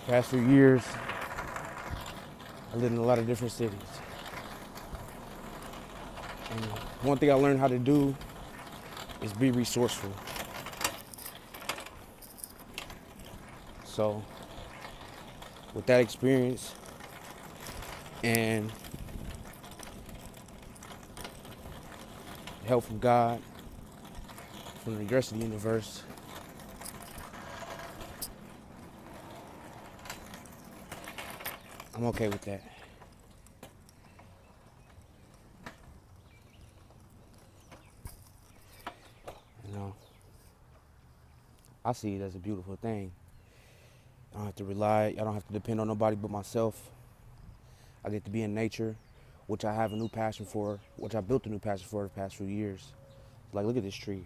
Past few years, I lived in a lot of different cities. And one thing I learned how to do is be resourceful. So with that experience and help from God, from the rest of the universe, I'm okay with that. You know, I see it as a beautiful thing. I don't have to rely, I don't have to depend on nobody but myself. I get to be in nature, which I have a new passion for, which I built a new passion for the past few years. Like, look at this tree.